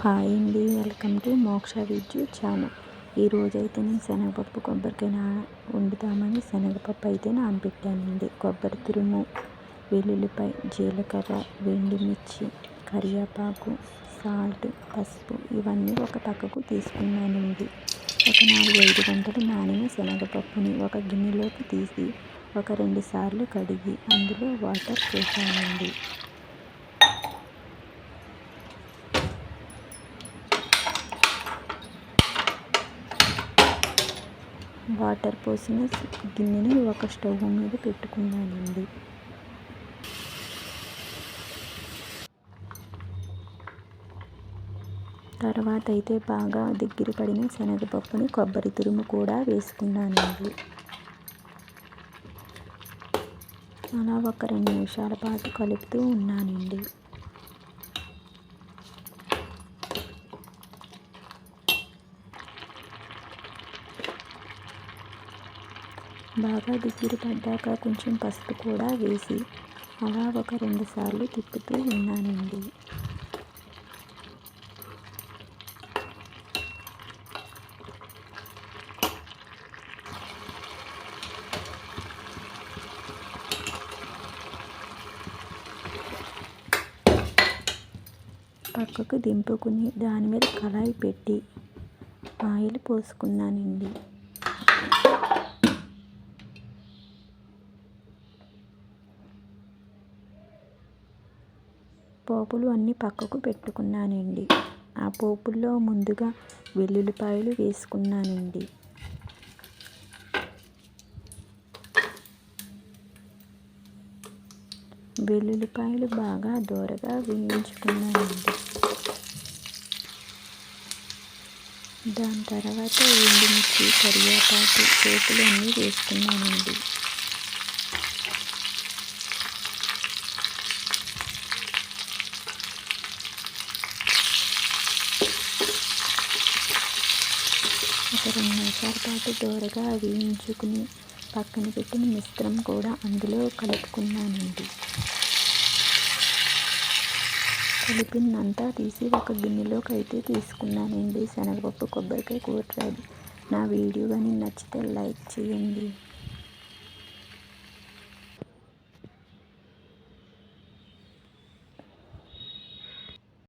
Hi అండి, welcome to మోక్ష విద్యు channel. ఈరోజైతే నేను శనగపప్పు కొబ్బరికాయ వండుతామని శనగపప్పు అయితే నానబెట్టానండి. కొబ్బరి తురుము, వెల్లుల్లిపాయ, జీలకర్ర, ఎండుమిర్చి, కరివేపాకు, సాల్ట్, పసుపు ఇవన్నీ ఒక పక్కకు తీసుకున్నానండి. ఒక 4-5 గంటలు నానిన శనగపప్పుని ఒక గిన్నెలోకి తీసి ఒక 2 సార్లు కడిగి అందులో వాటర్ పోసానండి. వాటర్ పోసిన గిన్నెని ఒక స్టవ్ మీద పెట్టుకున్నానండి. తర్వాత అయితే బాగా దగ్గర పడిన శనగపప్పుని కొబ్బరి తురుము కూడా వేసుకున్నానండి. అలా ఒక 2 నిమిషాల పాటు కలుపుతూ ఉన్నానండి. బాగా దగ్గర పడ్డాక కొంచెం పసుపు కూడా వేసి అలా ఒక 2 సార్లు తిప్పుతూ ఉన్నానండి. పక్కకు దింపుకుని దాని మీద కళాయి పెట్టి ఆయిల్ పోసుకున్నానండి. పోపులు అన్నీ పక్కకు పెట్టుకున్నానండి. ఆ పోపుల్లో ముందుగా వెల్లుల్లిపాయలు వేసుకున్నానండి. వెల్లుల్లిపాయలు బాగా దోరగా వేయించుకున్నానండి. దాని తర్వాత ఎండుమిర్చి, కరివేపాకు, పోపులు అన్నీ వేసుకున్నానండి. ఒక 2 నిమిషాల పాటు దోరగా వేయించుకుని పక్కన పెట్టిన మిశ్రమం కూడా అందులో కలుపుకున్నానండి. కలిపిందంతా తీసి ఒక గిన్నెలోకి అయితే తీసుకున్నానండి. శనగపప్పు కొబ్బరికాయ కూర రెడీ. నా వీడియో కానీ నచ్చితే లైక్ చేయండి.